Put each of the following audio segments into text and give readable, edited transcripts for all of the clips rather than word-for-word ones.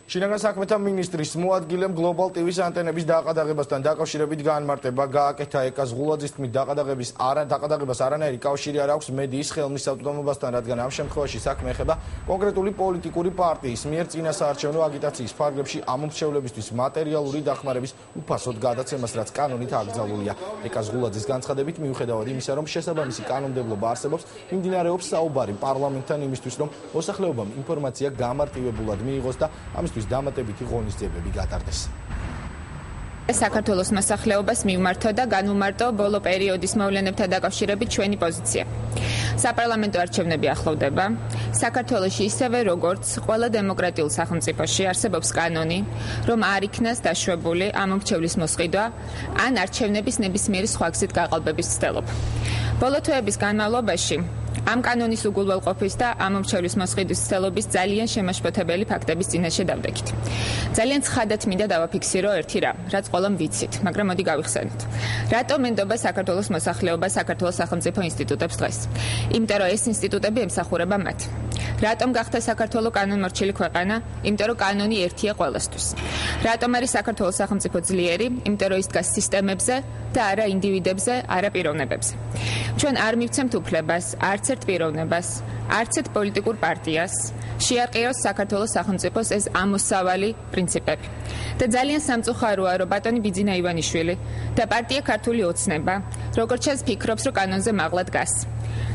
შინაგან საქმეთა მინისტრის მოადგილემ Global TV-ს ანტენების დაყადაღებასთან დაკავშირებით გაანმარტება გააკეთა ეკას ღულაძის თქმით დაყადაღებას არანაირი კავშირი არ აქვს მედიის ხელმისაწვდომობასთან, რადგან ამ შემთხვევაში საქმე ეხება კონკრეტული პოლიტიკური პარტიის მიერ წინასაარჩევნო აგიტაციის ფარგლებში ამომრჩევლებისთვის მატერიალური დახმარების უფასოდ გადაცემას, რაც კანონით აკრძალულია. ეკას ღულაძის განცხადებით, მიუხედავად იმისა, რომ შესაბამისი კანონმდებლობა არსებობს, მიმდინარეობს საუბარი პარლამენტთან იმისთვის, რომ მოსახლეობამ ინფორმაცია გამარტივებულად მიიღოს და ამისთვის დამატებითი ღონისძიებები გატარდეს. საქართველოს მოსახლეობას მივმართო და განვმარტო ბოლო პერიოდის მოვლენებთან დაკავშირებით ჩვენი პოზიცია. საპარლამენტო არჩევნები ახლოვდება. საქართველოში ისევე როგორც ყველა დემოკრატიულ სახელმწიფოში არსებობს კანონი, რომ არ იქნას დაშვებული ამომრჩევლის მოსყიდვა ან არჩევნების ნებისმიერი სხვა გზით გაყალბების ცდილობა. ბოლო თვეების განმავლობაში ამ კანონის უგულველყოფის და ამომრჩევლის მოსყიდვის ცდილობის ძალიან შემაშფოთებელი ფაქტების წინაშე დავდექით. ძალიან ცხადად მინდა დავაფიქსირო ერთი რამ, რაც ყველამ ვიცით, მაგრამ მოდი გავიხსენოთ. რატომ ენდობა საქართველოს მოსახლეობა საქართველოს სახელმწიფო ინსტიტუტებს დღეს? იმიტომ რომ ეს ინსტიტუტები ემსახურება მათ. რატომ გახდა საქართველო კანონმორჩილი ქვეყანა? იმიტომ რომ კანონი ერთია ყველასთვის. რატომ არის საქართველოს სახელმწიფო ძლიერი? იმიტომ რომ ის დგას სისტემებზე და არა ინდივიდებზე, არა პიროვნებებზე. ჩვენ არ მივცემთ უფლებას, არც ერთ პიროვნებას, არც ერთ პოლიტიკურ პარტიას შეარყიოს საქართველოს სახელმწიფოს ეს ამოსავალი პრინციპები. და ძალიან სამწუხაროა, რომ ბატონი ბიძინა ივანიშვილი და პარტია ქართული ოცნება, როგორც ჩანს, ფიქრობს, რომ კანონზე მაღლა დგას.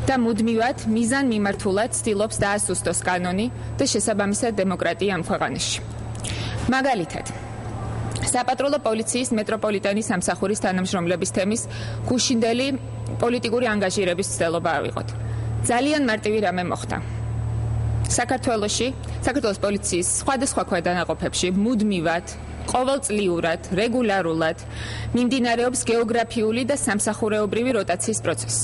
და მუდმივად მიზან მიმართულად ცდილობს დაასუსტოს კანონი და შესაბამისად დემოკრატია ამ ქვეყანაში. მაგალითად, საპატრულო პოლიციის მეტროპოლიტენის სამსახურის თანამშრომლების თემის გუშინდელი პოლიტიკური ანგაჟირების ცდილობა ავიღოთ. ძალიან მარტივი რამე მოხდა. საქართველოს პოლიციის სხვადასხვა ქვედანაყოფებში მუდმივად, ყოველწლიურად, რეგულარულად მიმდინარეობს გეოგრაფიული და სამსახურეობრივი როტაციის პროცესი.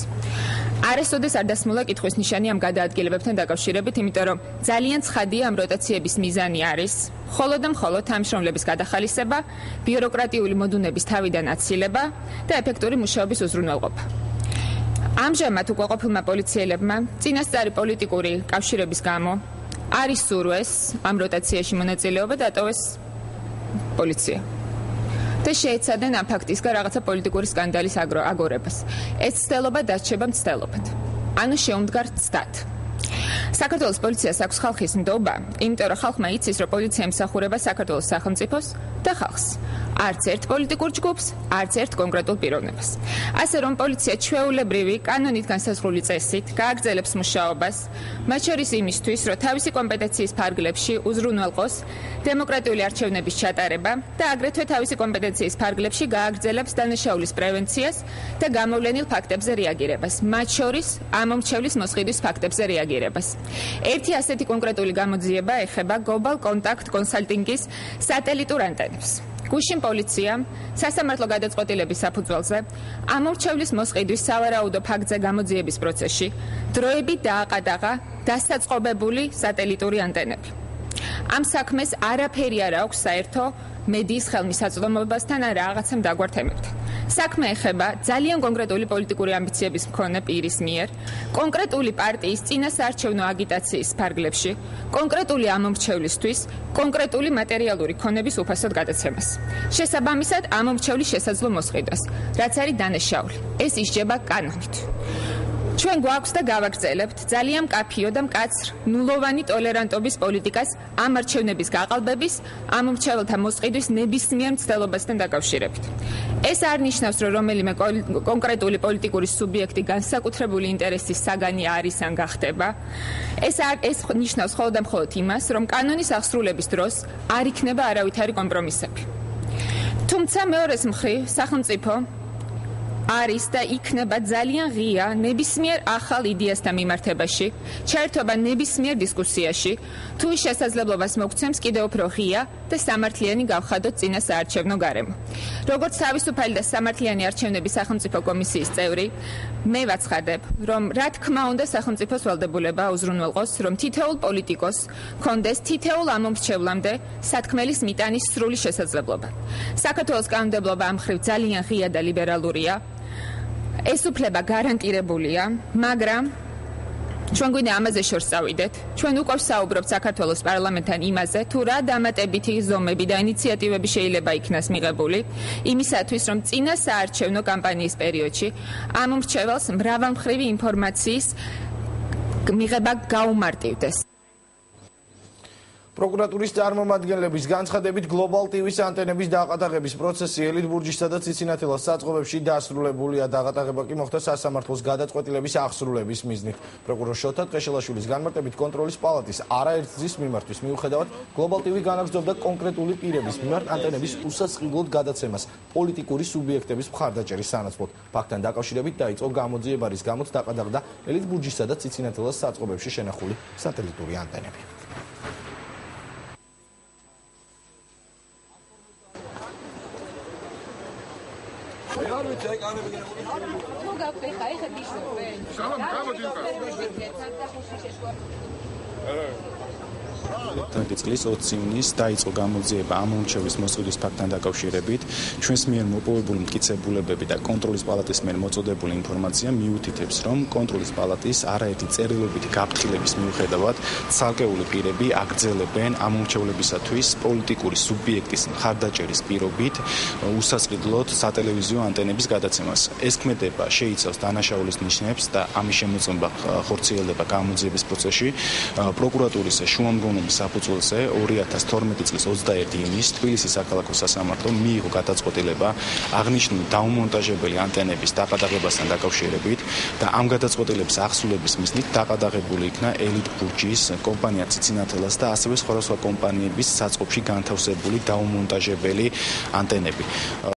არასოდეს არ დასმულა კითხვის ნიშანი ამ გადაადგილებებთან დაკავშირებით, იმიტომ რომ ძალიან ცხადია ამ როტაციების მიზანი არის მხოლოდ და მხოლოდ თანამშრომლების გადახალისება, ბიუროკრატიული მოდუნების თავიდან აცილება და ეფექტური მუშაობის უზრუნველყოფა. ამჟამად უკმაყოფილმა პოლიციელებმა წინასწარი პოლიტიკური კავშირების გამო არ ისურვეს ამ როტაციაში მონაწილეობა და ატოვეს პოლიცია. და შეეცადნენ ამ ფაქტისგან რაღაცა პოლიტიკური სკანდალის აგორებას. ეს ცდელობა დარჩება მცდელობად. ანუ შეუმდგარ ცდად. საქართველოს პოლიციას აქვს ხალხის ნდობა, იმიტომ რომ ხალხმა იცის, რომ პოლიცია ემსახურება საქართველოს სახელმწიფოს და ხალხს. არც ერთ პოლიტიკურ ჯგუფს, არც ერთ კონკრეტულ პიროვნებას. ასე რომ პოლიცია ჩვეულებრივი, კანონით განსაზღვრული წესით გააგრძელებს მუშაობას, მათ შორის იმისთვის, რომ თავისი კომპეტენციის ფარგლებში უზრუნველყოს დემოკრატიული არჩევნების ჩატარება და აგრეთვე თავისი კომპეტენციის ფარგლებში გააგრძელებს დანაშაულის პრევენციას და გამოვლენილ ფაქტებზე რეაგირებას, მათ შორის ამომრჩევლის მოსყიდვის ფაქტებზე რეაგირებას. ერთი ასეთი კონკრეტული გამოძიება ეხება Global Contact Consulting-ის სატელიტურ ანტენებს. გუშინ პოლიციამ სასამართლო გადაწყვეტილების საფუძველზე ამომრჩევლის მოსყიდვის სავარაუდო ფაქტზე გამოძიების პროცესში დროებით დააყადაღა დასაწყობებული სატელიტური ანტენები. ამ საქმეს არაფერი არ აქვს საერთო მედიის ხელმისაწვდომობასთან ან რაღაცამ დაგვარ თემებთან. საქმე ეხება ძალიან კონკრეტული პოლიტიკური ამბიციების მქონე პირის მიერ კონკრეტული პარტიის წინასაარჩევნო აგიტაციის ფარგლებში კონკრეტული ამომრჩევლისთვის კონკრეტული მატერიალური ქონების უფასოდ გადაცემას. შესაბამისად ამომრჩევლის შესაძლო მოსყიდვას, რაც არის დანაშაული. ეს ისჯება კანონით. ჩვენ გვაქვს და გავაგრძელებთ ძალიან მკაფიო და მკაცრ ნულოვანი ტოლერანტობის პოლიტიკას ამ არჩევნების გაყალბების, ამომრჩეველთა მოსყიდვის ნებისმიერ მცდელობასთან დაკავშირებით. ეს არ ნიშნავს, რომ რომელიმე კონკრეტული პოლიტიკური სუბიექტი განსაკუთრებული ინტერესის საგანი არის ან გახდება. ეს ნიშნავს მხოლოდ და მხოლოდ იმას, რომ კანონის აღსრულების დროს არ იქნება არავითარი კომპრომისები. თუმცა მეორეს მხრივ სახელმწიფო არის და იქნება ძალიან ღია ნებისმიერ ახალ იდეასთან მიმართებაში, ჩაერთვება ნებისმიერ დისკუსიაში, თუ ის შესაძლებლობას მოგცემს კიდევ უფრო ღია და სამართლიანი გავხადოთ წინასაარჩევნო გარემო. როგორც თავისუფალი და სამართლიანი არჩევნების სახელმწიფო კომისიის წევრი, მე ვაცხადებ, რომ რა თქმა უნდა სახელმწიფოს ვალდებულება უზრუნველყოს, რომ თითოეულ პოლიტიკოს კონდეს თითოეულ ამომრჩევლამდე სათქმელის მიტანის სრული შესაძლებლობა. საქართველოს კანონმდებლობა ამ მხრივ ძალიან ღია და ლიბერალურია. ეს უფლება გარანტირებულია, მაგრამ ჩვენ გვინდა ამაზე შორს წავიდეთ. ჩვენ უკვე ვსაუბრობთ საქართველოს პარლამენტთან იმაზე, თუ რა დამატებითი ზომები და ინიციატივები შეიძლება იქნას მიღებული, იმისათვის, რომ წინა საარჩევნო კამპანიის პერიოდში ამ მრჩეველს მრავალმხრივი ინფორმაციის მიღება გაუმარტივდეს. პროკურატურის წარმომადგენლების განცხადებით Global TV-ს ანტენების დაყადაღების პროცესი ელიტბურჯისა და ციცინათელას საწყობებში დასრულებულია. დაყადაღება კი მოხდა სასამართლოს გადაწყვეტილების აღსრულების მიზნით. პროკურორ შოთა ტყეშელაშვილის განმარტებით კონტროლის პალატის არაერთი გზის მიმართვის მიუხედავად Global TV განაგრძობდა კონკრეტული პირების მიმართ ანტენების უსასყიდლოდ გადაცემას პოლიტიკური სუბიექტების მხარდაჭერის სანაცვლოდ. ფაქტთან დაკავშირებით დაიწყო გამოძიება, რის გამოც დაყადაღდა ელიტბურჯისა და ციცინათელას საწყობებში შენახული სატელიტური ანტენები. წლის 20 ივნისს დაიწყო გამოძიება ამ მომჩევის მოსყიდვის ფაქტთან დაკავშირებით. ჩვენს მიერ მოპოვებული მტკიცებულებები და კონტროლის პალატის მიერ მოწოდებული ინფორმაცია მიუთითებს, რომ კონტროლის პალატის არაერთი წერილობითი გაფრთხილების მიუხედავად ცალკეული პირები აგრძელებენ ამ მომჩევლებისათვის პოლიტიკური სუბიექტის მხარდაჭერის პირობით უსასყიდლოდ სატელევიზიო ანტენების გადაცემას. ეს ქმედება შეიცავს დანაშაულის ნიშნებს და ამის შემოწმება ხორციელდება გამოძიების პროცესში. პროკურატურის შუამდგომლობის საფუძველზე 2012 წლის 21 ივნისს თბილისის საქალაქო სასამართლომ მიიღო გადაწყვეტილება აღნიშნული დაუმონტაჟებელი ანტენების დაყადაღებასთან დაკავშირებით და ამ გადაწყვეტილების აღსრულების მიზნით დაყადაღებული იქნა ელიტბურჯის კომპანია ციცინათელას და ასევე სხვადასხვა კომპანიების საწყობში განთავსებული დაუმონტაჟებელი ანტენები.